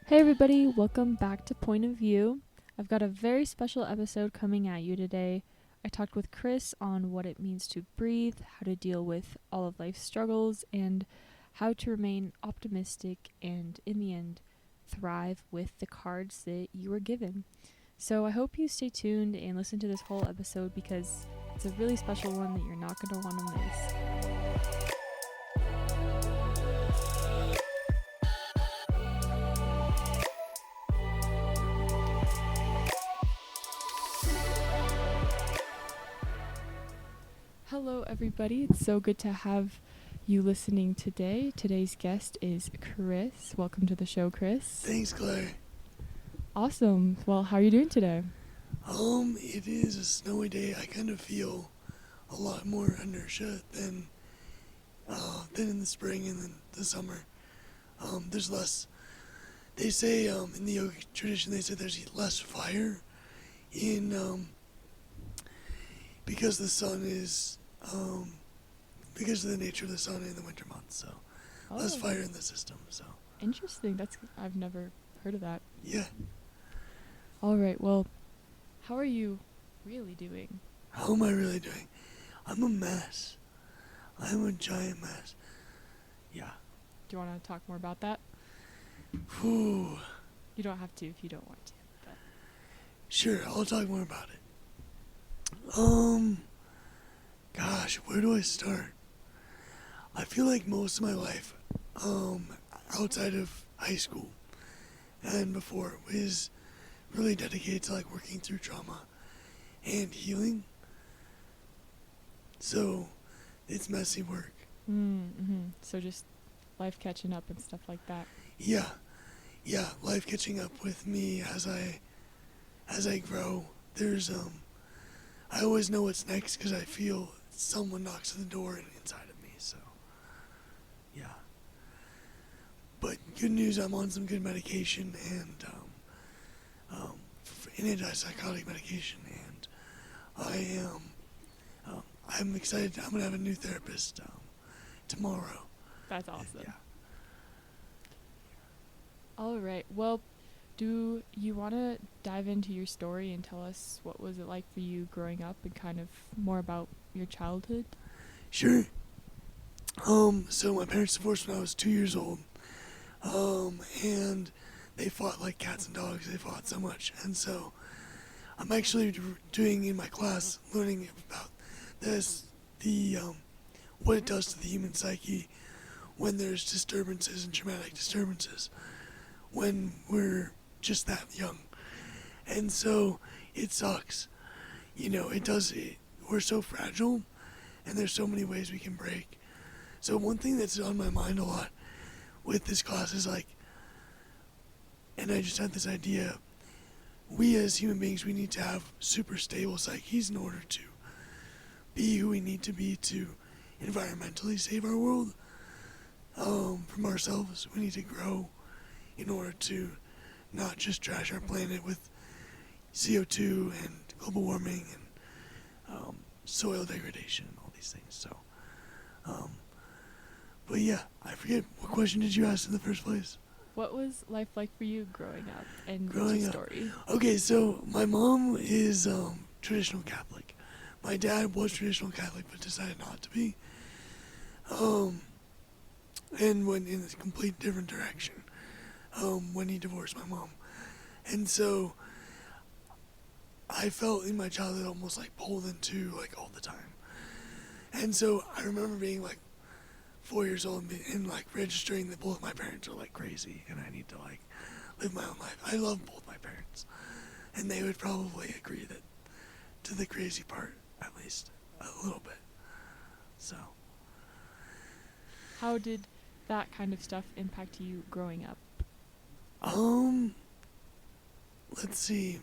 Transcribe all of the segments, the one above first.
Hey everybody, welcome back to Point of View. I've got a very special episode coming at you today. I talked with Chris on what it means to breathe, how to deal with all of life's struggles, and how to remain optimistic and, in the end, thrive with the cards that you were given. So I hope you stay tuned and listen to this whole episode because it's a really special one that you're not going to want to miss. Hello, everybody. It's so good to have you listening today. Today's guest is Chris. Welcome to the show, Chris. Thanks, Claire. Awesome. Well, how are you doing today? It is a snowy day. I kind of feel a lot more inertia than in the spring and then the summer. There's less. They say in the yoga tradition, they say there's less fire in because the sun is because of the nature of the sun in the winter months. So less fire in the system. So interesting. I've never heard of that. yeah. All right. Well, how are you really doing? How am I really doing? I'm a mess. I'm a giant mess. Yeah. Do you want to talk more about that? Whew. You don't have to if you don't want to. But Sure, I'll talk more about it. Gosh, where do I start? I feel like most of my life, outside of high school and before, was really dedicated to like working through trauma and healing. So, it's messy work. So just life catching up and stuff like that. Yeah, life catching up with me as I grow. There's I always know what's next because I feel someone knocks at the door inside of me. So, yeah. But good news, I'm on some good medication and an antipsychotic medication, and I'm excited. I'm gonna have a new therapist tomorrow. That's awesome. Yeah. All right. Well, do you want to dive into your story and tell us what was it like for you growing up and kind of more about your childhood? Sure. So my parents divorced when I was 2 years old. And they fought like cats and dogs. They fought so much. And so I'm actually doing in my class, learning about what it does to the human psyche when there's disturbances and traumatic disturbances when we're just that young. And so it sucks. We're so fragile and there's so many ways we can break. So one thing that's on my mind a lot with this class is like, and I just had this idea, we as human beings, we need to have super stable psyches in order to be who we need to be to environmentally save our world from ourselves. We need to grow in order to not just trash our planet with CO2 and global warming and soil degradation and all these things. So, but yeah, I forget, what question did you ask in the first place? What was life like for you growing up and what's Growing your up. story? Okay, so my mom is traditional Catholic. My dad was traditional Catholic but decided not to be. And went in a complete different direction when he divorced my mom. And so I felt in my childhood almost like pulled into like all the time. And so I remember being like 4 years old and like registering that both my parents are like crazy and I need to like live my own life. I love both my parents, and they would probably agree that to the crazy part, at least a little bit. So How did that kind of stuff impact you growing up? let's see.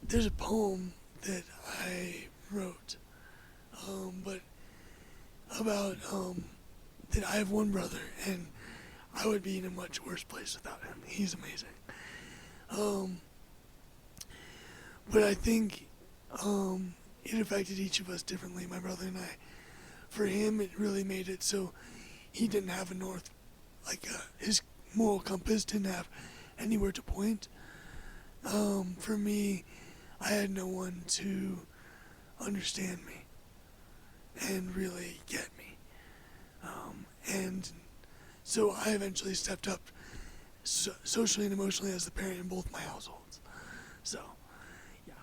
There's a poem that I wrote, but about that I have one brother, and I would be in a much worse place without him. He's amazing. But I think it affected each of us differently, my brother and I. For him, it really made it so he didn't have a North his moral compass didn't have anywhere to point. For me, I had no one to understand me and really get me. And so I eventually stepped up socially and emotionally as the parent in both my households. So, yeah.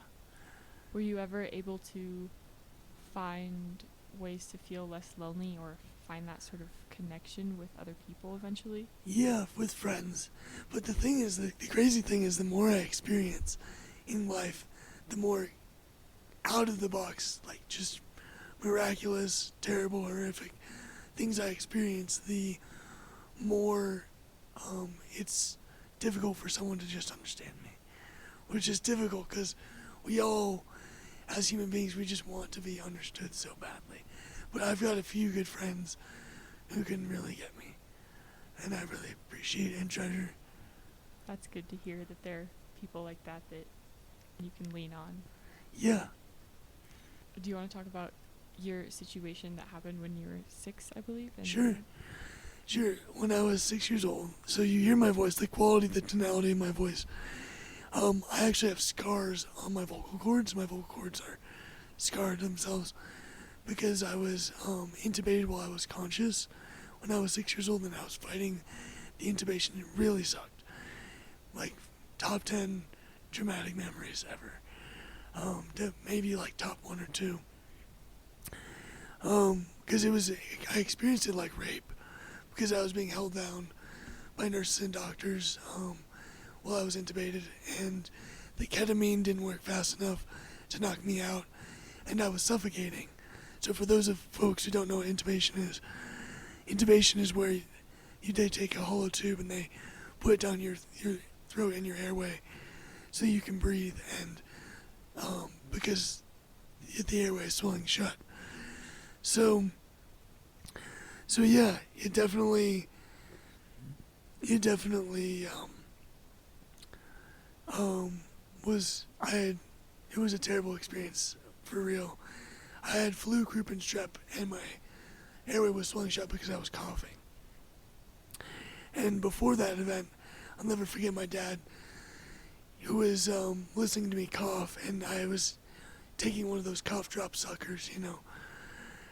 Were you ever able to find ways to feel less lonely or find that sort of connection with other people eventually? Yeah, with friends. But the thing is, the crazy thing is, the more I experience in life, the more out of the box, like just miraculous, terrible, horrific things I experience, the more it's difficult for someone to just understand me. Which is difficult because we all, as human beings, we just want to be understood so badly. But I've got a few good friends who can really get me. And I really appreciate and treasure. That's good to hear that there are people like that that you can lean on. Yeah, Do you want to talk about your situation that happened when you were 6, I believe? And sure. Sure, when I was 6 years old, so you hear my voice, the quality, the tonality of my voice. I actually have scars on my vocal cords. My vocal cords are scarred themselves because I was intubated while I was conscious when I was 6 years old, and I was fighting the intubation. It really sucked. Like, top 10 traumatic memories ever. Maybe like top 1 or 2. Because I experienced it like rape. Because I was being held down by nurses and doctors while I was intubated, and the ketamine didn't work fast enough to knock me out, and I was suffocating. So for those of folks who don't know what intubation is where they take a hollow tube and they put it down your throat and your airway so you can breathe, and because the airway is swelling shut. So yeah, it definitely it was a terrible experience, for real. I had flu, croup, and strep, and my airway was swelling shut because I was coughing. And before that event, I'll never forget my dad, who was listening to me cough, and I was taking one of those cough drop suckers,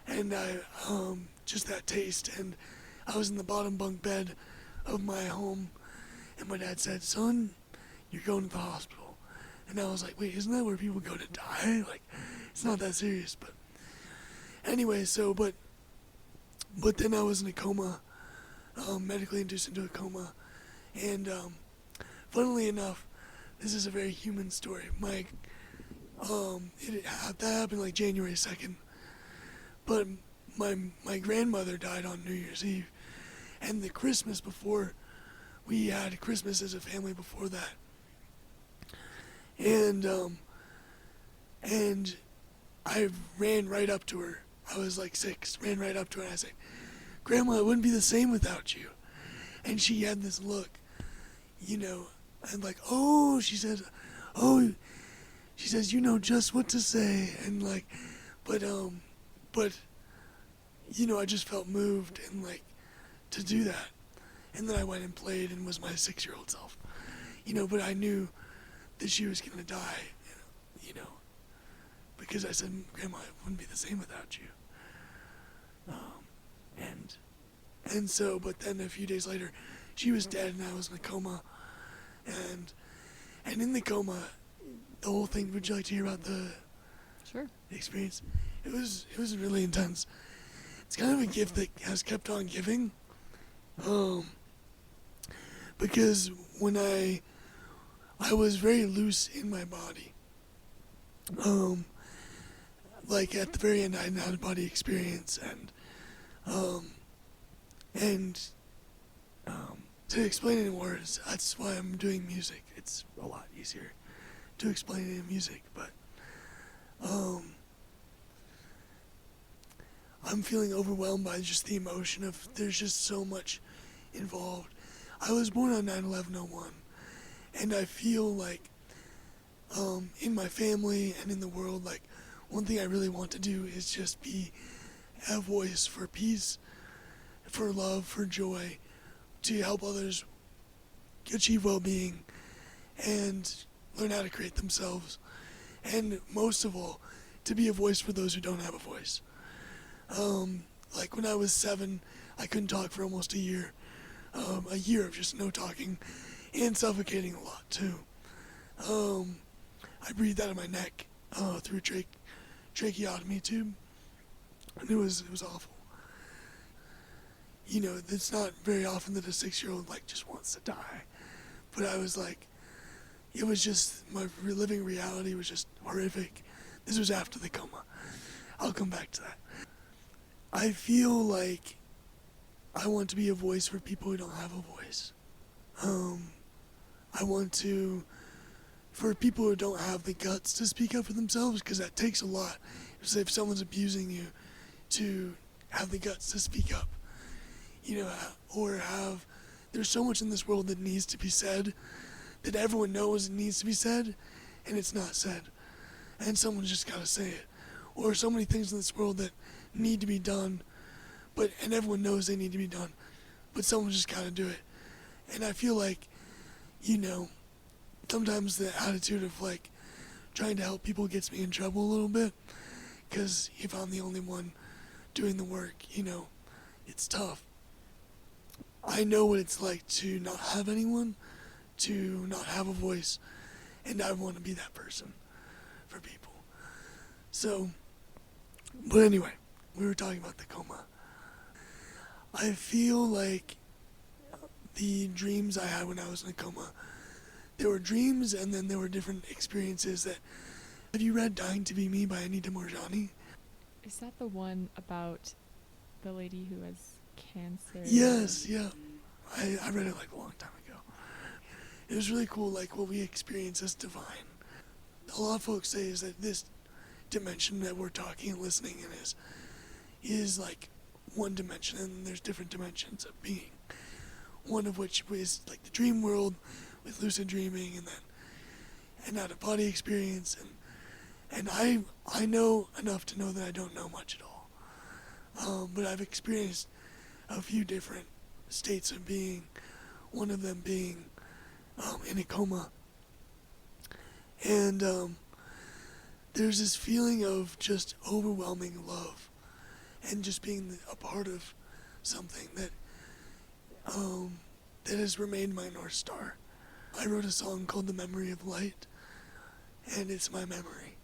and I just that taste, and I was in the bottom bunk bed of my home, and my dad said, "Son, you're going to the hospital." And I was like, "Wait, isn't that where people go to die? Like, it's not that serious." But anyway, but then I was in a coma, medically induced into a coma, and funnily enough, this is a very human story. That happened like January 2nd, but my grandmother died on New Year's Eve, and the Christmas before, we had Christmas as a family before that, and I ran right up to her. I was like 6, ran right up to her, and I said, "Grandma, it wouldn't be the same without you." And she had this look, and like, "Oh," she said, "oh," she says, "You know just what to say," and like, but I just felt moved and like to do that, and then I went and played and was my 6-year-old self, but I knew that she was gonna die, you know, because I said, "Grandma, it wouldn't be the same without you," and so, but then a few days later, she was dead and I was in a coma, and in the coma, the whole thing. Would you like to hear about the Sure. experience? It was really intense. It's kind of a gift that has kept on giving, because when I was very loose in my body, like at the very end, I had an out-of-body experience, and to explain it in words, that's why I'm doing music. It's a lot easier to explain it in music, but I'm feeling overwhelmed by just the emotion of there's just so much involved. I was born on 9/11/01, and I feel like in my family and in the world, like one thing I really want to do is just be a voice for peace, for love, for joy, to help others achieve well-being and learn how to create themselves, and most of all, to be a voice for those who don't have a voice. Like when I was 7, I couldn't talk for almost a year of just no talking and suffocating a lot too. I breathed out of my neck through a tracheotomy tube, and it was awful. You know, it's not very often that a 6-year-old like just wants to die, but I was like, it was just my living reality was just horrific. This was after the coma. I'll come back to that. I feel like I want to be a voice for people who don't have a voice. I want to, for people who don't have the guts to speak up for themselves, because that takes a lot. If someone's abusing you, to have the guts to speak up, you know, or there's so much in this world that needs to be said, that everyone knows it needs to be said, and it's not said. And someone's just got to say it. Or so many things in this world that need to be done, and everyone knows they need to be done, but someone's just got to do it. And I feel like, you know, sometimes the attitude of like trying to help people gets me in trouble a little bit, because if I'm the only one doing the work, you know, it's tough. I know what it's like to not have anyone, to not have a voice, and I want to be that person for people. So, but anyway, we were talking about the coma. I feel like the dreams I had when I was in a coma, there were dreams and then there were different experiences that... Have you read Dying to Be Me by Anita Moorjani? Is that the one about the lady who has cancer? Yes, yeah. I read it like a long time ago. It was really cool, like what we experience as divine. A lot of folks say is that this dimension that we're talking and listening in is like one dimension, and there's different dimensions of being. One of which is like the dream world with lucid dreaming, and then an out-of-body experience, and I know enough to know that I don't know much at all. But I've experienced a few different states of being, one of them being in a coma. And there's this feeling of just overwhelming love and just being a part of something that has remained my North Star. I wrote a song called The Memory of Light, and it's my memory.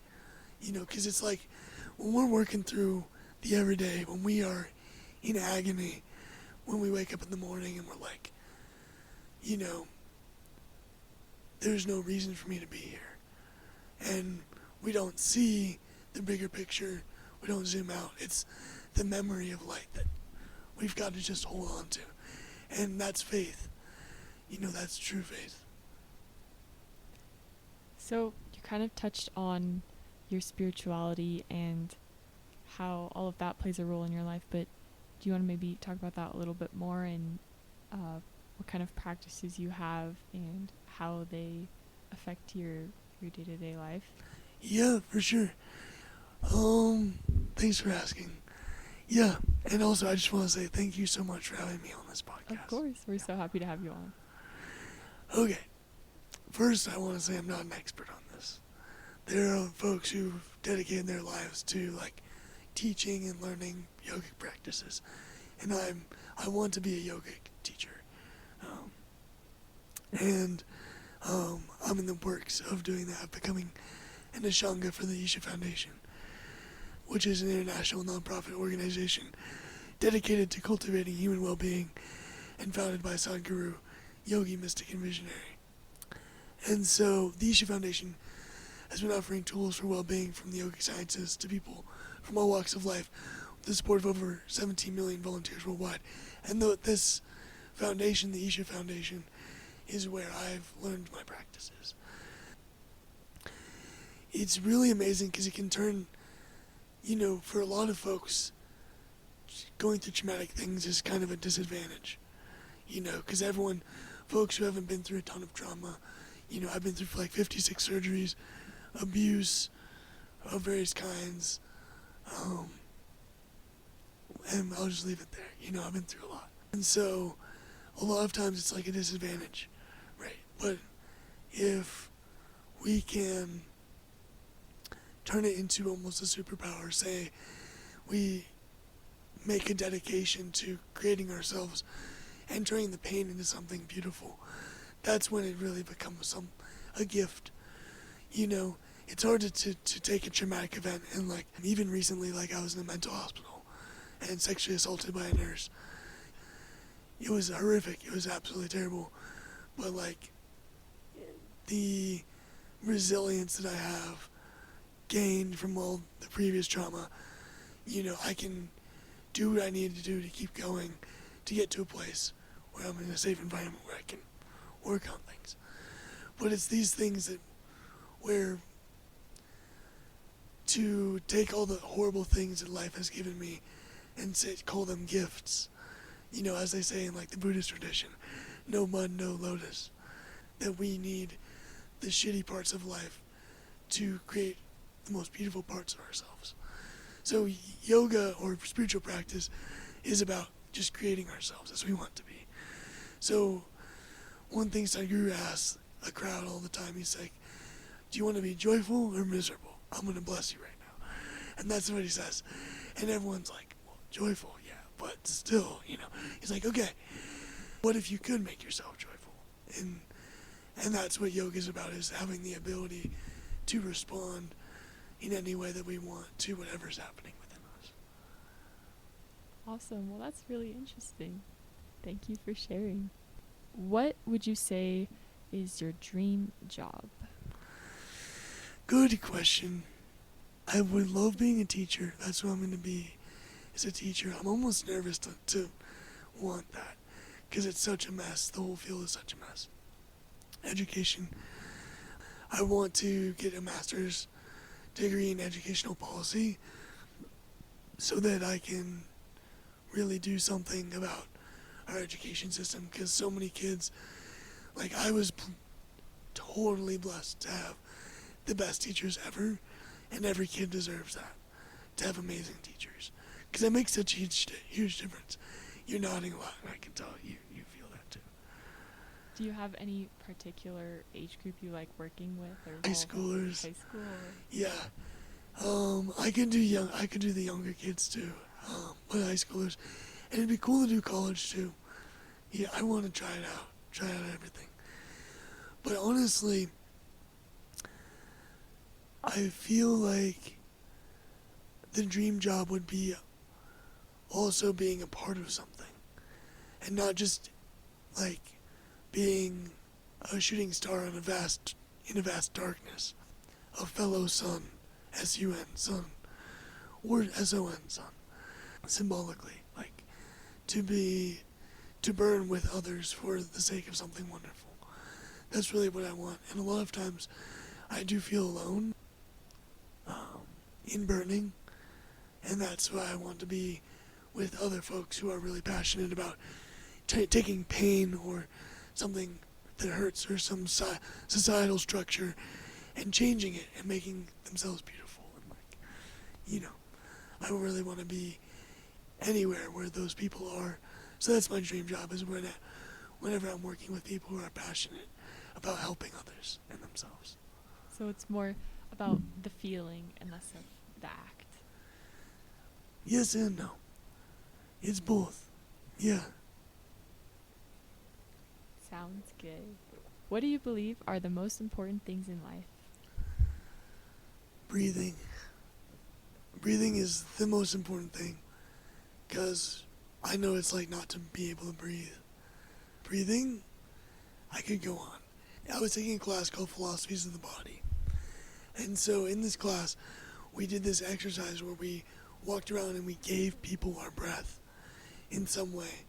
You know, because it's like when we're working through the everyday, when we are in agony, when we wake up in the morning and we're like, you know, there's no reason for me to be here. And we don't see the bigger picture. We don't zoom out. It's the memory of light that we've got to just hold on to. And that's faith. You know, that's true faith. So you kind of touched on your spirituality and how all of that plays a role in your life, but do you want to maybe talk about that a little bit more, and what kind of practices you have and how they affect your day-to-day life? Yeah, for sure. Thanks for asking. Yeah, and also I just want to say thank you so much for having me on this podcast. Of course, we're so happy to have you on. Okay, first I want to say I'm not an expert on this. There are folks who've dedicated their lives to like teaching and learning yogic practices, and I want to be a yogic teacher, and I'm in the works of doing that, becoming an Ashtanga for the Isha Foundation, which is an international nonprofit organization dedicated to cultivating human well-being and founded by Sadhguru, yogi, mystic, and visionary. And so the Isha Foundation has been offering tools for well-being from the yogic sciences to people from all walks of life, with the support of over 17 million volunteers worldwide. And this foundation, the Isha Foundation, is where I've learned my practices. It's really amazing because it can turn, you know, for a lot of folks, going through traumatic things is kind of a disadvantage, you know, because folks who haven't been through a ton of trauma, you know, I've been through like 56 surgeries, abuse of various kinds, and I'll just leave it there. You know, I've been through a lot. And so a lot of times it's like a disadvantage, right? But if we can turn it into almost a superpower, say we make a dedication to creating ourselves and turning the pain into something beautiful, that's when it really becomes a gift. You know, it's hard to take a traumatic event, and like even recently, like I was in a mental hospital and sexually assaulted by a nurse. It was horrific. It was absolutely terrible. But like the resilience that I have gained from all the previous trauma, I can do what I need to do to keep going, to get to a place where I'm in a safe environment where I can work on things. But it's these things that where to take all the horrible things that life has given me and call them gifts. As they say in like the Buddhist tradition, no mud, no lotus. That we need the shitty parts of life to create the most beautiful parts of ourselves. So yoga or spiritual practice is about just creating ourselves as we want to be. So one thing Sadhguru asks a crowd all the time, he's like, do you want to be joyful or miserable? I'm going to bless you right now. And that's what he says. And everyone's like, well, joyful, yeah, but still, He's like, okay, what if you could make yourself joyful? And that's what yoga is about, is having the ability to respond in any way that we want to whatever's happening within us. Awesome. Well, that's really interesting. Thank you for sharing. What would you say is your dream job? Good question. I would love being a teacher. That's what I'm going to be, is a teacher. I'm almost nervous to want that because it's such a mess. The whole field is such a mess. Education. I want to get a master's degree in educational policy so that I can really do something about our education system, because so many kids, like I was totally blessed to have the best teachers ever, and every kid deserves that, to have amazing teachers, because that makes such a huge difference. You're nodding a lot, and I can tell you feel that too. Do you have any particular age group you like working with, or High schoolers? High school? Yeah. I could do the younger kids too, with high schoolers, and it'd be cool to do college too. Yeah, I want to try out everything. But honestly, I feel like the dream job would be also being a part of something, and not just like being a shooting star in a vast darkness, a fellow sun, S-U-N, sun, or S-O-N, sun, symbolically, like to burn with others for the sake of something wonderful. That's really what I want, and a lot of times I do feel alone in burning, and that's why I want to be with other folks who are really passionate about taking pain or something that hurts or some societal structure and changing it and making themselves beautiful. And I really want to be anywhere where those people are. So that's my dream job, is whenever I'm working with people who are passionate about helping others and themselves. So it's more about the feeling and less of the act. Yes and no. It's both. Yeah. Sounds good. What do you believe are the most important things in life? Breathing. Breathing is the most important thing, because I know it's like not to be able to breathe. Breathing, I could go on. I was taking a class called Philosophies of the Body. And so in this class, we did this exercise where we walked around and we gave people our breath in some way.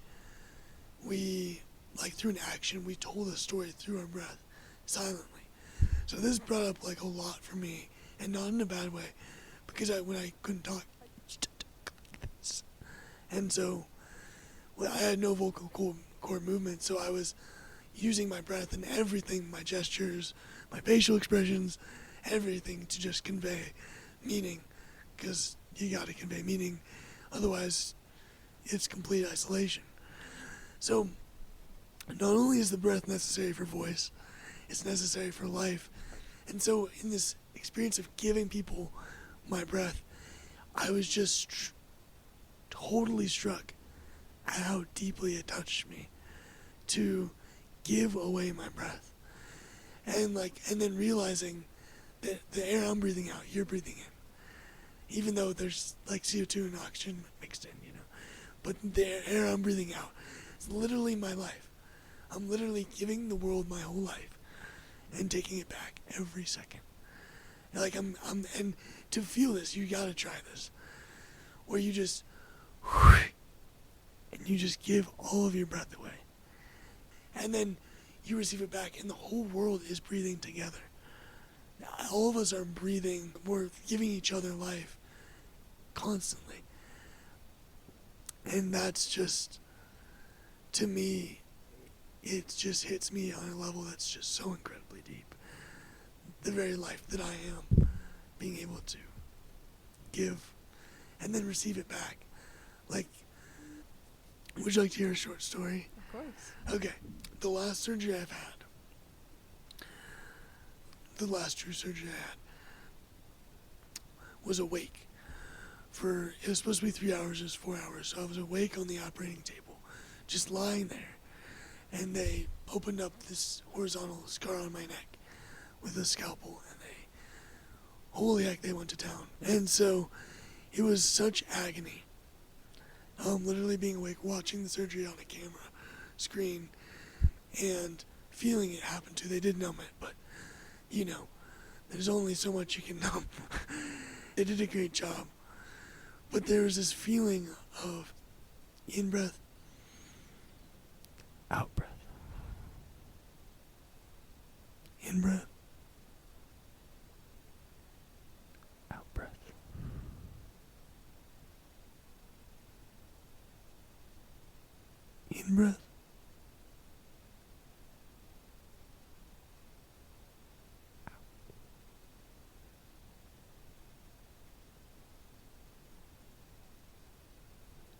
We, like through an action, we told a story through our breath, silently. So this brought up like a lot for me, and not in a bad way, because when I couldn't talk, and so I had no vocal cord movement, so I was using my breath and everything, my gestures, my facial expressions, everything to just convey meaning, because you gotta convey meaning, otherwise it's complete isolation. So not only is the breath necessary for voice, it's necessary for life. And so in this experience of giving people my breath, I was just totally struck at how deeply it touched me to give away my breath. And then realizing that the air I'm breathing out, you're breathing in. Even though there's like CO2 and oxygen mixed in, But the air I'm breathing out is literally my life. I'm literally giving the world my whole life and taking it back every second. And to feel this, you gotta try this. Where you just, and you just give all of your breath away. And then you receive it back, and the whole world is breathing together. All of us are breathing, we're giving each other life constantly. And that's just, to me, it just hits me on a level that's just so incredibly deep. The very life that I am, being able to give and then receive it back. Would you like to hear a short story? Of course. Okay. The last surgery I've had, the last true surgery I had, was awake. It was supposed to be 3 hours, it was 4 hours. So I was awake on the operating table, just lying there. And they opened up this horizontal scar on my neck with a scalpel, and holy heck, they went to town. And so it was such agony. Literally being awake, watching the surgery on a camera screen, and feeling it happen too. They did numb it, but there's only so much you can numb. They did a great job. But there was this feeling of in-breath, out-breath. In-breath, out-breath. In-breath,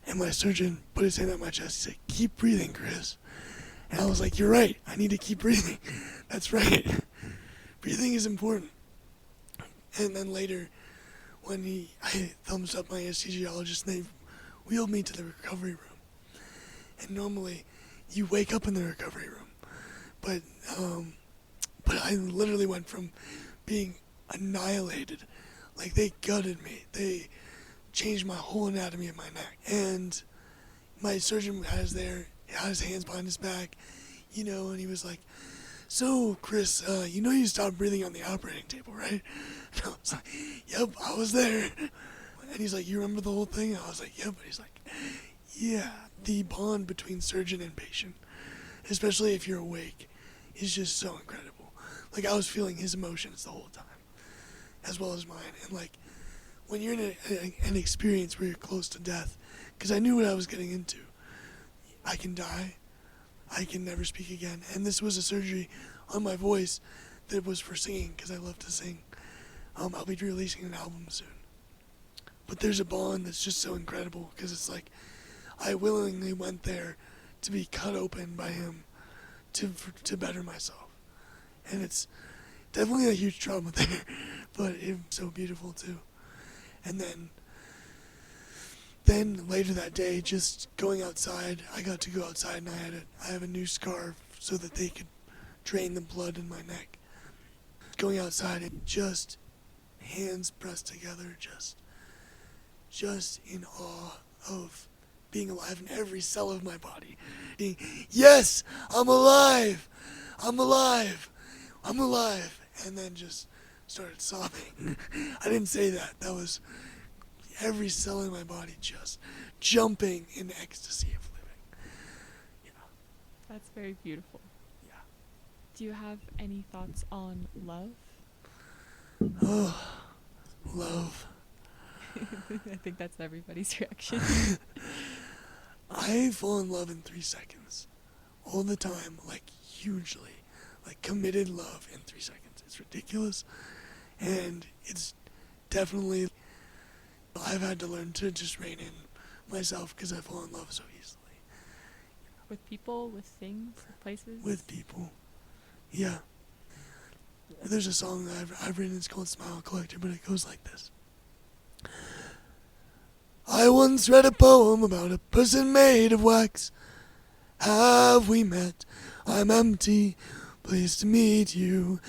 and my surgeon put his hand on my chest. He said, "Keep breathing, Chris." And I was like, "You're right. I need to keep breathing." That's right. Breathing is important. And then later, when I thumbs up my anesthesiologist, and they wheeled me to the recovery room. And normally, you wake up in the recovery room. But I literally went from being annihilated, like they gutted me. They changed my whole anatomy of my neck. And my surgeon had his hands behind his back, and he was like, "So, Chris, you stopped breathing on the operating table, right?" And I was like, "Yep, I was there." And he's like, "You remember the whole thing?" And I was like, "Yep." And he's like, "Yeah." The bond between surgeon and patient, especially if you're awake, is just so incredible. I was feeling his emotions the whole time, as well as mine. And when you're in an experience where you're close to death, because I knew what I was getting into. I can die. I can never speak again. And this was a surgery on my voice that was for singing, because I love to sing. I'll be releasing an album soon. But there's a bond that's just so incredible, because it's like I willingly went there to be cut open by him to better myself. And it's definitely a huge trauma there, but it's so beautiful too. And then later that day, just going outside, I got to go outside, and I have a new scarf so that they could drain the blood in my neck. Going outside and just hands pressed together, just in awe of being alive in every cell of my body. Being, yes, I'm alive! I'm alive! I'm alive! And then just started sobbing. I didn't say that. That was every cell in my body just jumping in ecstasy of living. Yeah. That's very beautiful. Yeah. Do you have any thoughts on love? Oh, love. I think that's everybody's reaction. I fall in love in 3 seconds. All the time, hugely. Committed love in 3 seconds. It's ridiculous. And it's definitely, I've had to learn to just rein in myself because I fall in love so easily. With people, with things, with places? with people. Yeah. There's a song that I've written, it's called Smile Collector, but it goes like this. I once read a poem about a person made of wax. Have we met? I'm empty, pleased to meet you.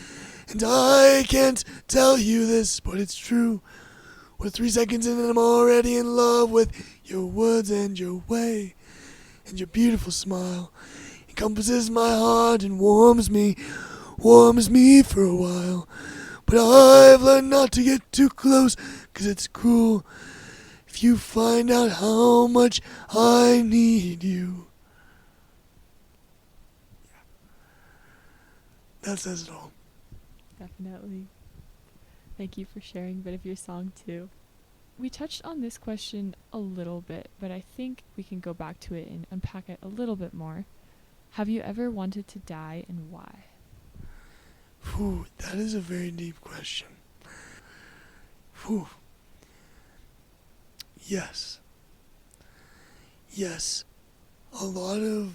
And I can't tell you this, but it's true. We're 3 seconds in and I'm already in love with your words and your way. And your beautiful smile encompasses my heart and warms me for a while. But I've learned not to get too close, 'cause it's cruel if you find out how much I need you. That says it all. Definitely. Thank you for sharing a bit of your song too. We touched on this question a little bit, but I think we can go back to it and unpack it a little bit more. Have you ever wanted to die, and why? Whew, that is a very deep question. Whew. Yes. Yes. A lot of...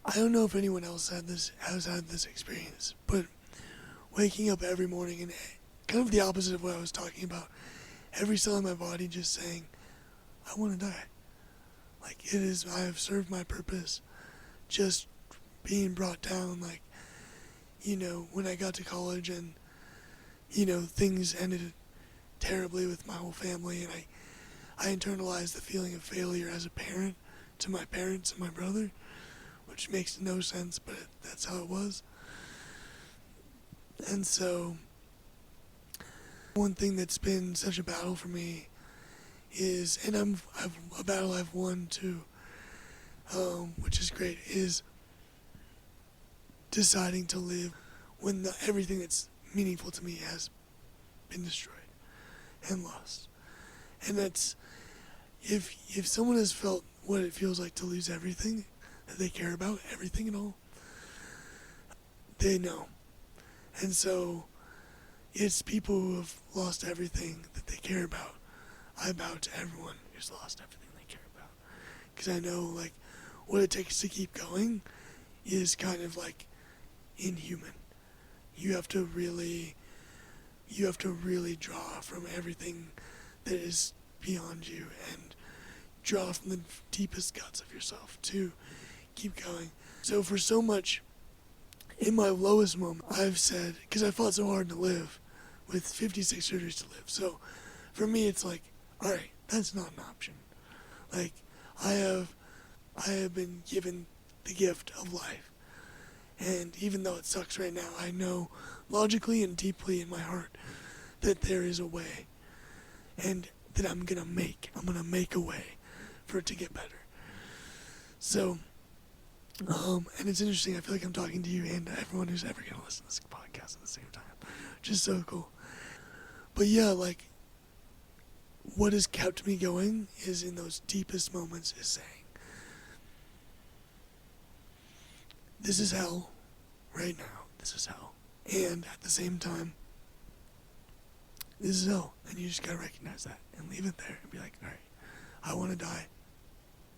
I don't know if anyone else has had this experience, but waking up every morning and kind of the opposite of what I was talking about. Every cell in my body just saying, I want to die. Like, it is, I have served my purpose. Just being brought down, like, when I got to college and, things ended terribly with my whole family, and I internalized the feeling of failure as a parent to my parents and my brother, which makes no sense, but that's how it was. And so, one thing that's been such a battle for me is, and a battle I've won too, which is great, is deciding to live when everything that's meaningful to me has been destroyed and lost. And that's, if someone has felt what it feels like to lose everything that they care about, everything at all, they know. And so, it's people who have lost everything that they care about. I bow to everyone who's lost everything they care about. Because I know, like, what it takes to keep going is kind of, like, inhuman. You have to really draw from everything that is beyond you and draw from the deepest guts of yourself to keep going. So for so much, in my lowest moment, I've said, because I fought so hard to live, with 56 surgeries to live. So for me, it's like, all right, that's not an option. Like, I have been given the gift of life. And even though it sucks right now, I know logically and deeply in my heart that there is a way. And that I'm going to make a way for it to get better. So, and it's interesting, I feel like I'm talking to you and everyone who's ever going to listen to this podcast at the same time. Which is so cool. But yeah, like, what has kept me going is in those deepest moments is saying, this is hell, right now, this is hell. And at the same time, this is hell. And you just gotta recognize that and leave it there and be like, alright, I wanna die.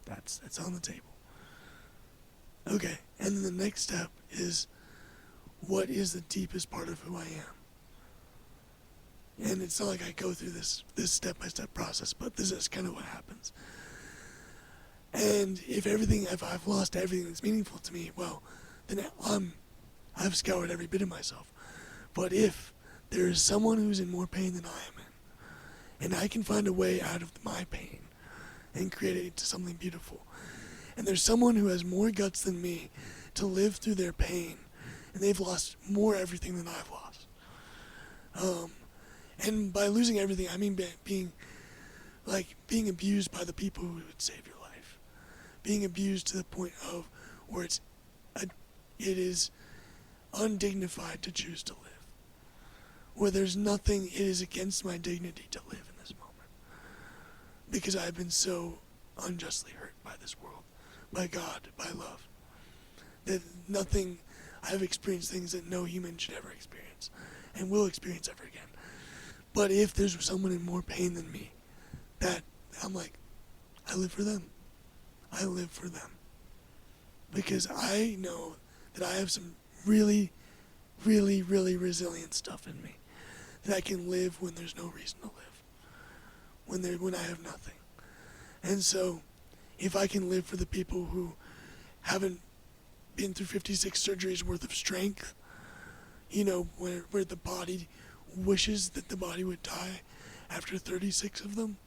That's on the table. Okay, and then the next step is, what is the deepest part of who I am? And it's not like I go through this step-by-step process, but this is kind of what happens. And if I've lost everything that's meaningful to me, well, then I've scoured every bit of myself. But if there is someone who's in more pain than I am in, and I can find a way out of my pain and create it into something beautiful, and there's someone who has more guts than me to live through their pain, and they've lost more everything than I've lost. And by losing everything, I mean being abused by the people who would save your life. Being abused to the point of where it is undignified to choose to live. Where there's nothing, it is against my dignity to live in this moment. Because I've been so unjustly hurt by this world, by God, by love. That I've experienced things that no human should ever experience, and will experience ever again. But if there's someone in more pain than me, that I'm like, I live for them. I live for them. Because I know that I have some really, really, really resilient stuff in me. That I can live when there's no reason to live. When I have nothing. And so, if I can live for the people who haven't been through 56 surgeries worth of strength, where the body wishes that the body would die after 36 of them,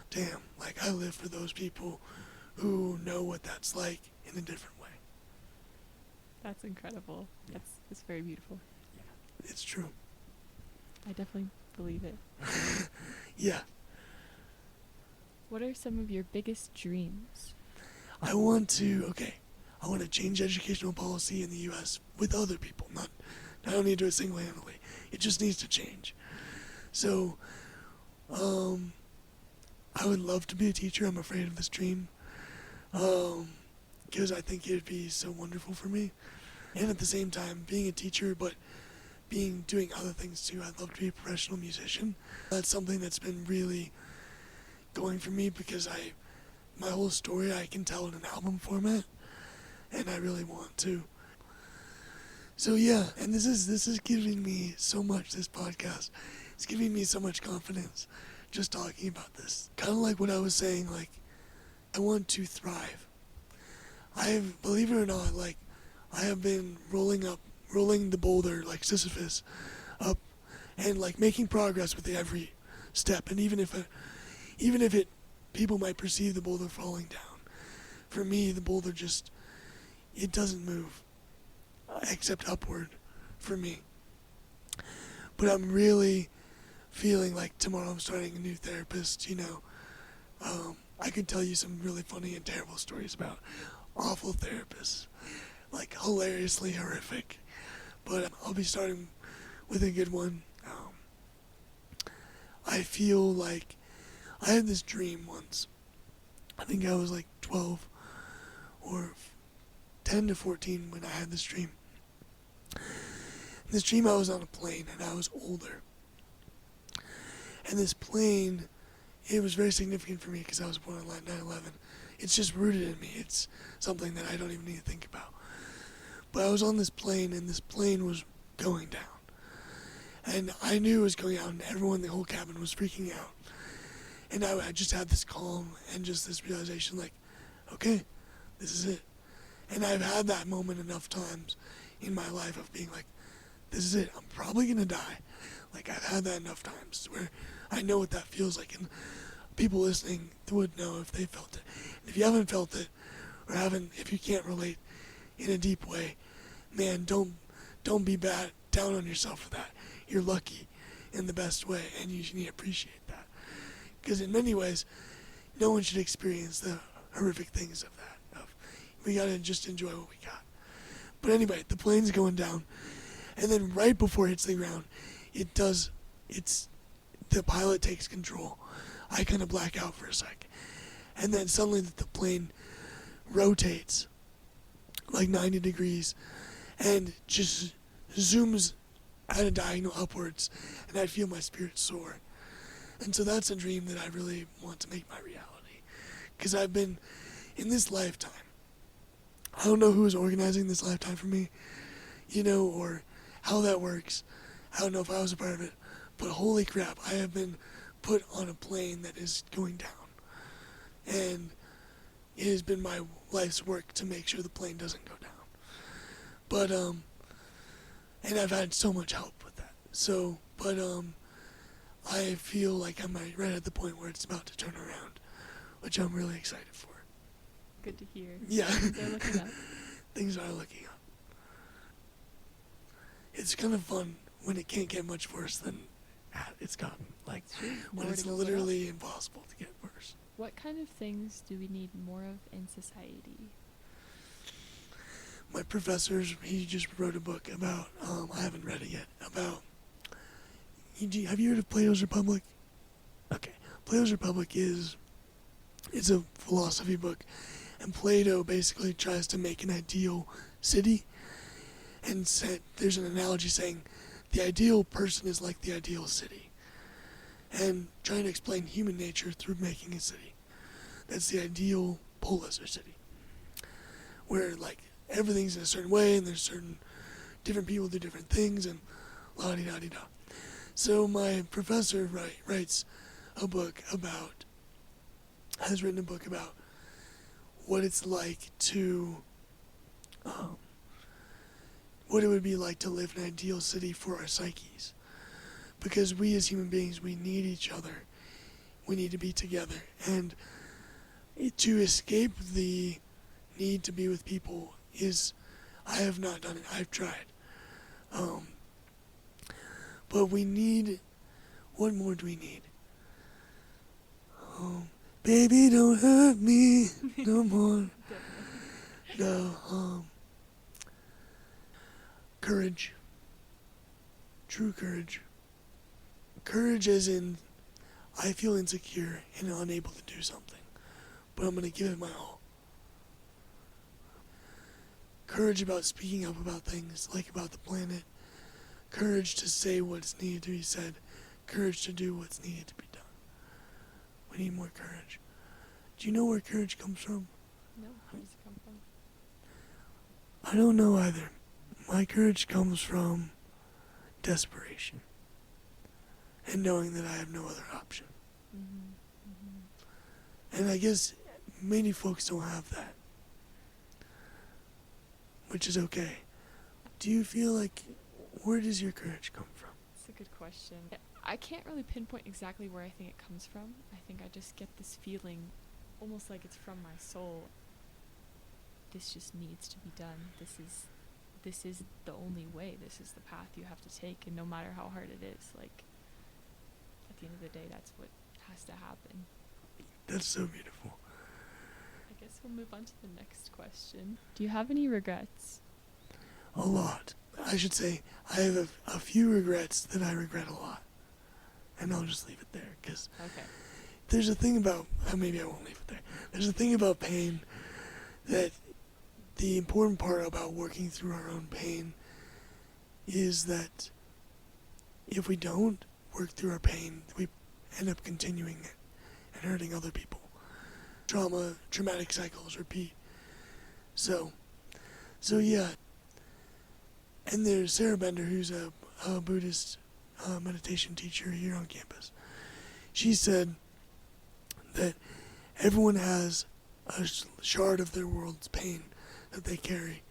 damn, I live for those people who know what that's like in a different way. That's incredible. Yeah. That's very beautiful. It's true. I definitely believe it. Yeah. What are some of your biggest dreams? I want to change educational policy in the U.S. with other people. I don't need to do it single-handedly. It just needs to change. So, I would love to be a teacher. I'm afraid of this dream. Because I think it'd be so wonderful for me. And at the same time, being a teacher, but doing other things too. I'd love to be a professional musician. That's something that's been really going for me because my whole story I can tell in an album format, and I really want to. So yeah, and this is giving me so much, this podcast. It's giving me so much confidence just talking about this. Kind of like what I was saying, I want to thrive. Believe it or not, I have been rolling the boulder like Sisyphus up and making progress with every step. And even if people might perceive the boulder falling down, for me, the boulder it doesn't move except upward for me. But I'm really feeling like tomorrow I'm starting a new therapist, I could tell you some really funny and terrible stories about awful therapists, hilariously horrific. But I'll be starting with a good one. I feel like I had this dream once. I think I was 12 or 10 to 14 when I had this dream. In this dream I was on a plane and I was older. And this plane, it was very significant for me because I was born on 9/11. It's just rooted in me. It's something that I don't even need to think about. But I was on this plane, and this plane was going down. And I knew it was going out, and everyone in the whole cabin was freaking out. And I just had this calm and just this realization, okay, this is it. And I've had that moment enough times in my life of being this is it. I'm probably going to die. I've had that enough times where I know what that feels like. And people listening would know if they felt it. And if you haven't felt it, or if you can't relate in a deep way, man, don't be down on yourself for that. You're lucky in the best way, and you need to appreciate that. Because in many ways, no one should experience the horrific things of that. We gotta just enjoy what we got. But anyway, the plane's going down, and then right before it hits the ground, the pilot takes control. I kind of black out for a sec. And then suddenly the plane rotates 90 degrees and just zooms at a diagonal upwards, and I feel my spirit soar. And so that's a dream that I really want to make my reality. Because I've been in this lifetime. I don't know who is organizing this lifetime for me, or how that works. I don't know if I was a part of it. But holy crap, I have been put on a plane that is going down. And it has been my life's work to make sure the plane doesn't go down. But, and I've had so much help with that. So, but, I feel like I'm right at the point where it's about to turn around, which I'm really excited for. Good to hear. Yeah. They're looking up. Things are looking up. It's kind of fun when it can't get much worse than it's gotten. When it's literally impossible to get worse. What kind of things do we need more of in society? My professors, he just wrote a book about, I haven't read it yet, about, have you heard of Plato's Republic? Okay. Plato's Republic it's a philosophy book, and Plato basically tries to make an ideal city, and there's an analogy saying the ideal person is like the ideal city, and trying to explain human nature through making a city. That's the ideal polis or city. where like everything's in a certain way and there's certain different people do different things and la-di-da-di-da. So my professor has written a book about what it's like to, what it would be like to live in an ideal city for our psyches. Because we as human beings, we need each other. We need to be together. And to escape the need to be with people I have not done it. I've tried. But we need, what more do we need? Baby, don't hurt me no more. No, courage. True courage. Courage as in, I feel insecure and unable to do something, but I'm going to give it my all. Courage about speaking up about things, like about the planet. Courage to say what's needed to be said. Courage to do what's needed to be done. We need more courage. Do you know where courage comes from? No, where does it come from? I don't know either. My courage comes from desperation and knowing that I have no other option. And I guess many folks don't have that, which is okay. Do you feel like, where does your courage come from? That's a good question. I can't really pinpoint exactly where I think it comes from. I think I just get this feeling almost like it's from my soul. This just needs to be done. This is the only way. This is the path you have to take, and no matter how hard it is, like, at the end of the day, that's what has to happen. That's so beautiful. I guess we'll move on to the next question. Do you have any regrets? A lot. I should say, I have a few regrets that I regret a lot. And I'll just leave it there, because there's a thing about, maybe I won't leave it there. There's a thing about pain that the important part about working through our own pain is that if we don't work through our pain, we end up continuing it and hurting other people. Traumatic cycles repeat. So yeah. And there's Sarah Bender, who's a Buddhist meditation teacher here on campus. She said that everyone has a shard of their world's pain that they carry.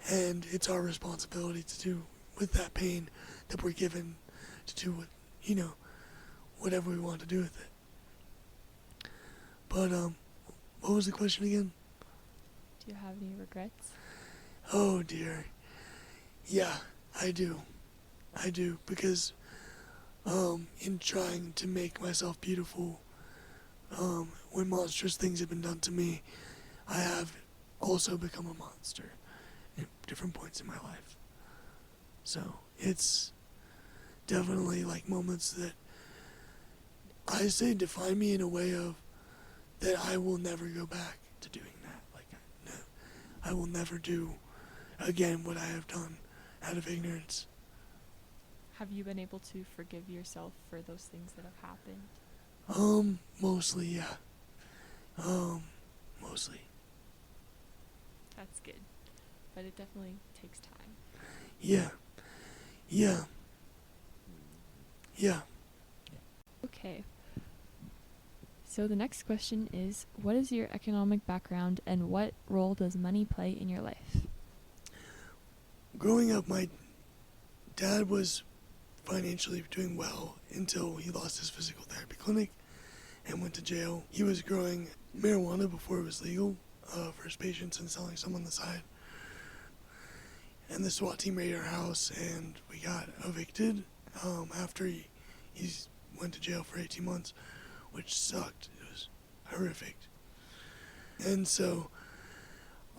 And it's our responsibility to do with that pain that we're given to do whatever we want to do with it. But, what was the question again? Do you have any regrets? Oh dear. Yeah, I do. Because, in trying to make myself beautiful, when monstrous things have been done to me, I have also become a monster at different points in my life. So, it's definitely like moments that I say define me in a way of that I will never go back to doing that. Like, no, I will never do again what I have done out of ignorance. Have you been able to forgive yourself for those things that have happened? Mostly, yeah. Mostly. That's good. But it definitely takes time. Yeah. Okay. So the next question is, what is your economic background and what role does money play in your life? Growing up, my dad was financially doing well until he lost his physical therapy clinic and went to jail. He was growing marijuana before it was legal for his patients and selling some on the side. And the SWAT team raided our house and we got evicted after he went to jail for 18 months, which sucked. It was horrific. And so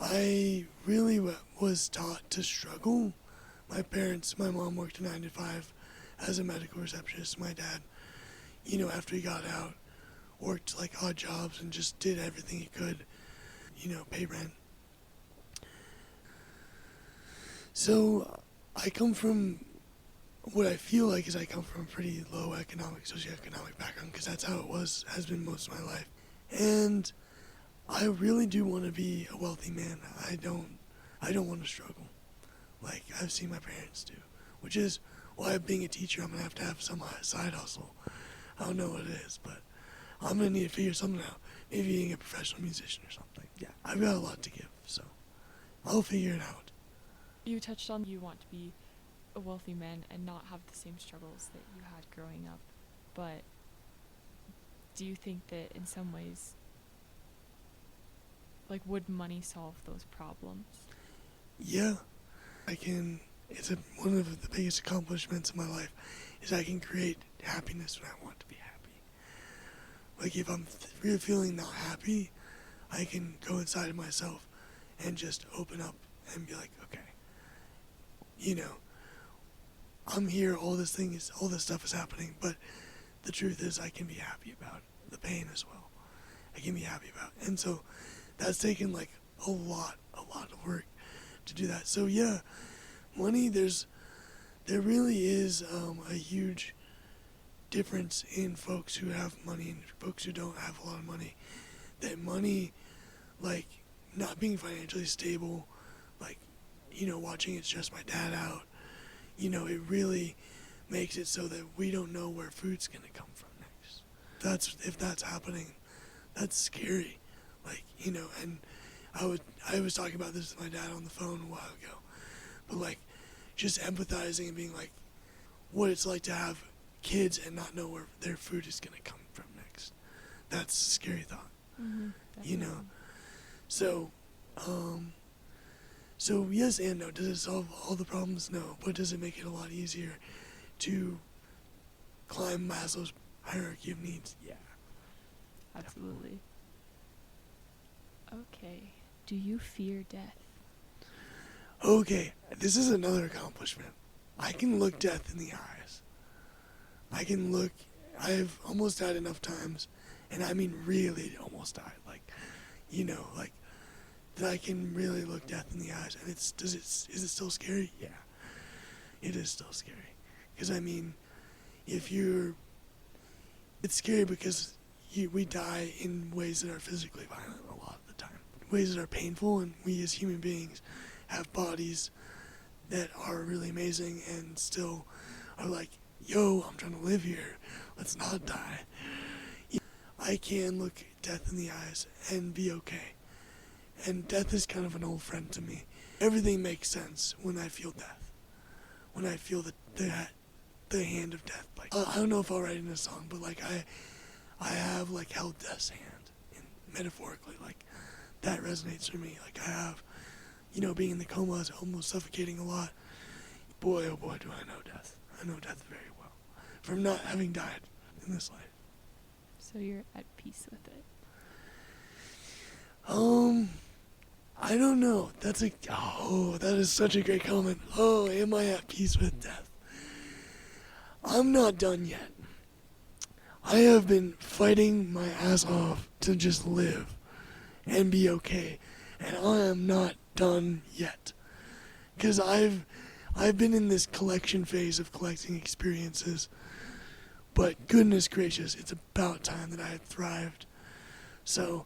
I really was taught to struggle. My mom worked a 9 to 5 as a medical receptionist. My dad, after he got out, worked like odd jobs and just did everything he could, pay rent. So I come from what I feel like is I come from a pretty low socioeconomic background, because that's how it has been most of my life. And I really do want to be a wealthy man. I don't want to struggle like I've seen my parents do, which is why being a teacher, I'm going to have some side hustle. I don't know what it is, but I'm going to need to figure something out. Maybe being a professional musician or something. Yeah, I've got a lot to give, so I'll figure it out. You touched on you want to be a wealthy man and not have the same struggles that you had growing up, but do you think that in some ways, like, would money solve those problems? Yeah, one of the biggest accomplishments of my life is I can create happiness when I want to be happy. Like if I'm really feeling not happy, I can go inside of myself and just open up and be like, okay, I'm here, all this stuff is happening, but the truth is I can be happy about the pain as well. I can be happy about it. And so that's taken like a lot of work to do that. So yeah, money, there really is a huge difference in folks who have money and folks who don't have a lot of money. That money, like not being financially stable, like, watching It's Just My Dad out, it really makes it so that we don't know where food's going to come from next. If that's happening, that's scary. Like, and I was talking about this with my dad on the phone a while ago, but like just empathizing and being like what it's like to have kids and not know where their food is going to come from next. That's a scary thought. Mm-hmm, So so yes and no. Does it solve all the problems? No. But does it make it a lot easier to climb Maslow's hierarchy of needs? Yeah. absolutely. Okay. Do you fear death? Okay, this is another accomplishment. I can look death in the eyes. I've almost died enough times, and I mean really almost died. Like, like that I can really look death in the eyes. And is it still scary? Yeah, it is still scary. Because I mean, it's scary because we die in ways that are physically violent a lot of the time. Ways that are painful, and we as human beings have bodies that are really amazing and still are like, yo, I'm trying to live here. Let's not die. I can look death in the eyes and be okay. And death is kind of an old friend to me. Everything makes sense when I feel death. When I feel the hand of death. Like, I don't know if I'll write it in a song, but like I have like held death's hand, metaphorically. Like that resonates for me. Like I have, being in the coma is almost suffocating a lot. Boy, oh boy, do I know death. I know death very well. From not having died in this life. So you're at peace with it? I don't know. That is such a great comment. Oh, am I at peace with death? I'm not done yet. I have been fighting my ass off to just live and be okay. And I am not done yet. Because I've been in this collection phase of collecting experiences. But goodness gracious, it's about time that I had thrived. So,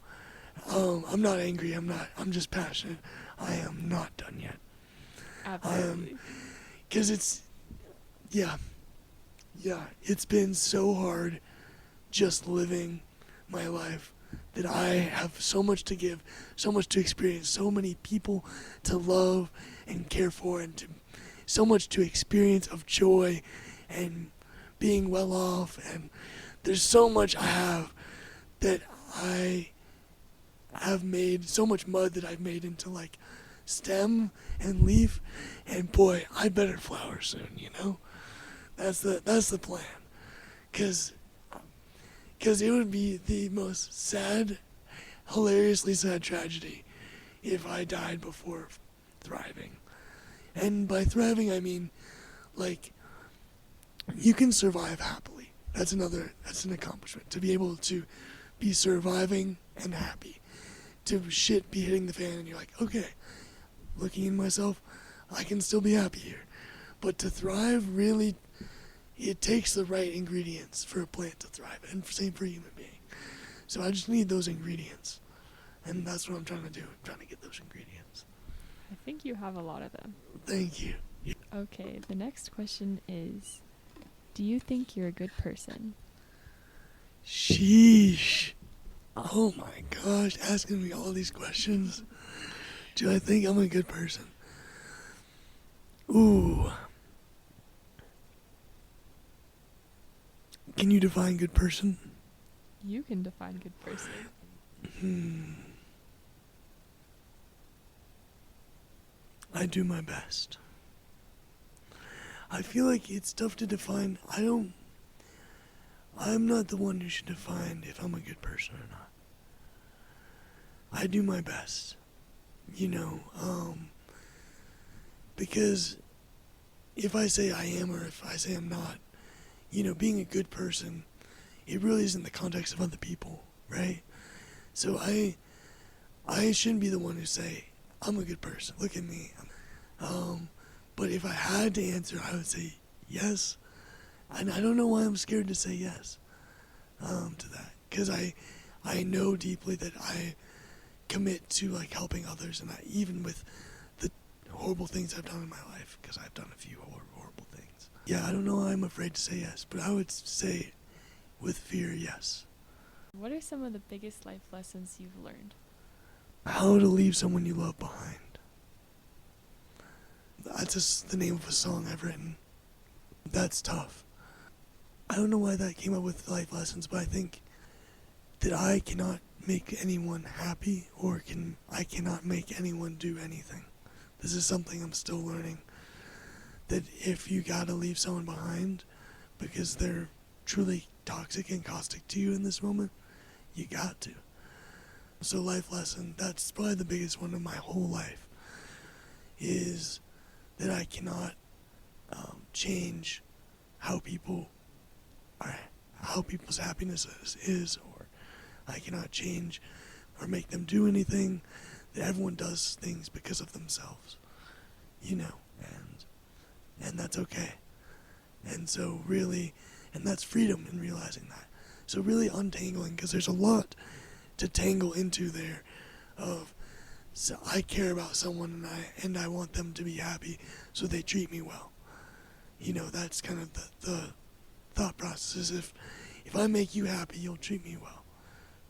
I'm not angry. I'm just passionate. I am not done yet. Absolutely. Because it's been so hard just living my life that I have so much to give, so much to experience, so many people to love and care for, and so much to experience of joy and being well off. And there's so much I have that I have made, so much mud that I've made into like stem and leaf, and boy, I better flower soon, That's the plan. Cause it would be the most sad, hilariously sad tragedy if I died before thriving. And by thriving, I mean, like, you can survive happily. That's an accomplishment. To be able to be surviving and happy. To shit be hitting the fan and you're like, okay, looking in myself, I can still be happy here. But to thrive, really, it takes the right ingredients for a plant to thrive, and same for a human being. So I just need those ingredients, And that's what I'm trying to do. I'm trying to get those ingredients. I think you have a lot of them. Thank you. Okay, the next question is, do you think you're a good person? Sheesh. Oh my gosh, asking me all these questions. Do I think I'm a good person? Ooh. Can you define good person? You can define good person. I do my best. I feel like it's tough to define. I'm not the one who should define if I'm a good person or not. I do my best. Because if I say I am or if I say I'm not, being a good person, it really is in the context of other people, right? So I shouldn't be the one who say, I'm a good person, look at me. But if I had to answer, I would say yes. And I don't know why I'm scared to say yes to that. Because I know deeply that I commit to like helping others, and even with the horrible things I've done in my life, because I've done a few horrible things. Yeah, I don't know why I'm afraid to say yes, but I would say with fear, yes. What are some of the biggest life lessons you've learned? How to leave someone you love behind. That's just the name of a song I've written. That's tough. I don't know why that came up with life lessons, but I think that I cannot make anyone happy, or I cannot make anyone do anything. This is something I'm still learning. That if you gotta leave someone behind because they're truly toxic and caustic to you in this moment, you got to. So life lesson, that's probably the biggest one of my whole life, is that I cannot change how people's happiness is, or I cannot change or make them do anything. That everyone does things because of themselves, and that's okay. And so really, and that's freedom in realizing that. So really untangling, because there's a lot to tangle into there of, so I care about someone and I want them to be happy, so they treat me well. That's kind of the thought process is if I make you happy, you'll treat me well,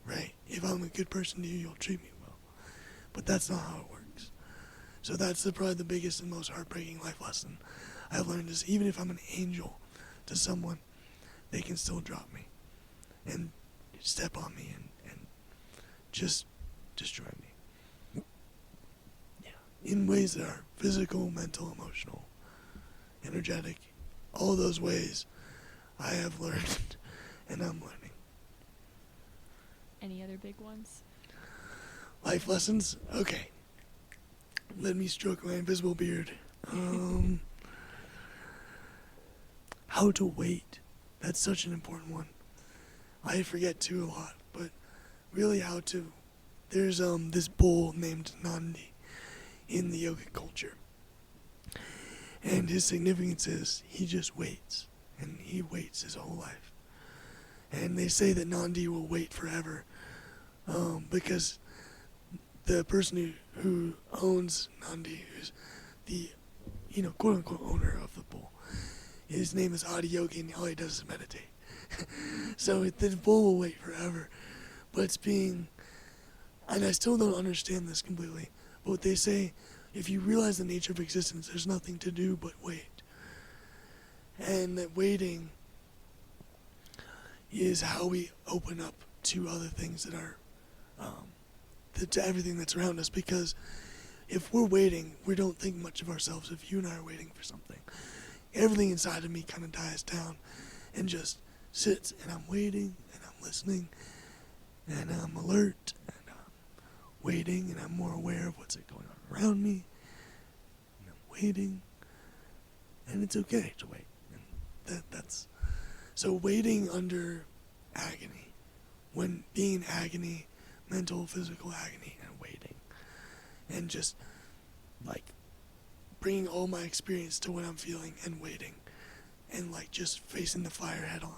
right? If I'm a good person to you, you'll treat me well. But that's not how it works. So that's probably the biggest and most heartbreaking life lesson I've learned, is even if I'm an angel to someone, they can still drop me and step on me and just destroy me. Yeah. In ways that are physical, mental, emotional, energetic, all those ways I have learned and I'm learning. Any other big ones? Life lessons? Okay. Let me stroke my invisible beard. How to wait. That's such an important one. I forget too a lot, but really how to. There's this bull named Nandi in the yogic culture. And his significance is he just waits. And he waits his whole life. And they say that Nandi will wait forever, because the person who owns Nandi, who's the, quote unquote owner of the bull, his name is Adi Yogi, and all he does is meditate. So the bull will wait forever. But it's being, and I still don't understand this completely, but what they say, if you realize the nature of existence, there's nothing to do but wait. And that waiting is how we open up to other things that are, to everything that's around us. Because if we're waiting, we don't think much of ourselves. If you and I are waiting for something, everything inside of me kind of dies down and just sits, and I'm waiting, and I'm listening, and I'm alert, and I'm waiting, and I'm more aware of what's going on around me, and I'm waiting, and it's okay to wait. And that's so waiting under agony, when being in agony, mental, physical agony, and waiting, and just like bringing all my experience to what I'm feeling and waiting, and like just facing the fire head on.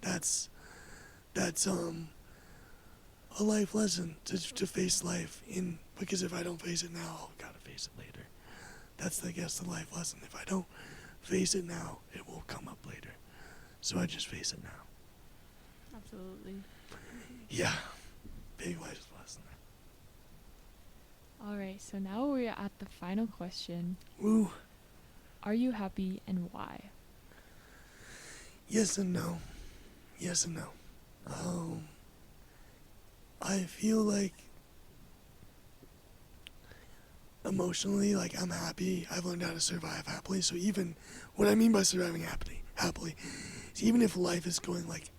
That's a life lesson to face life in, because if I don't face it now, I'll gotta face it later. That's, I guess, the life lesson. If I don't face it now, it will come up later. So I just face it now. Absolutely. Yeah, big life lesson. All right, so now we're at the final question. Woo. Are you happy and why? Yes and no. Yes and no. I feel like emotionally, like, I'm happy. I've learned how to survive happily. So even what I mean by surviving happily is even if life is going like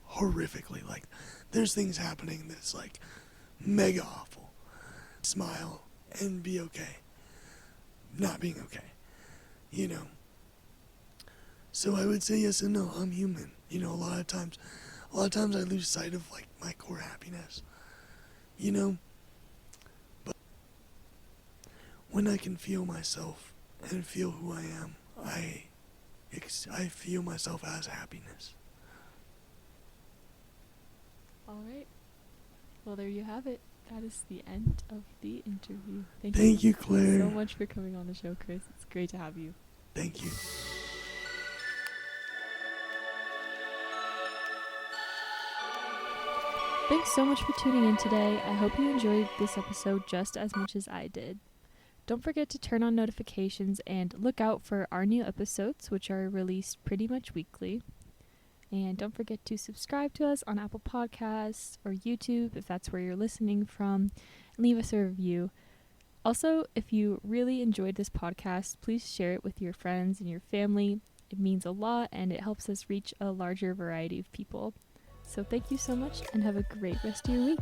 horrifically, like there's things happening that's like mega awful, smile and be okay. Not being okay, you know. So I would say yes and no. I'm human. You know, a lot of times I lose sight of like my core happiness. You know, but when I can feel myself and feel who I am, I feel myself as happiness. All right. Well, there you have it. That is the end of the interview. Thank you, Claire. so much for coming on the show, Chris. It's great to have you. Thank you. Thanks so much for tuning in today. I hope you enjoyed this episode just as much as I did. Don't forget to turn on notifications and look out for our new episodes, which are released pretty much weekly. And don't forget to subscribe to us on Apple Podcasts or YouTube if that's where you're listening from, and leave us a review. Also, if you really enjoyed this podcast, please share it with your friends and your family. It means a lot and it helps us reach a larger variety of people. So thank you so much and have a great rest of your week.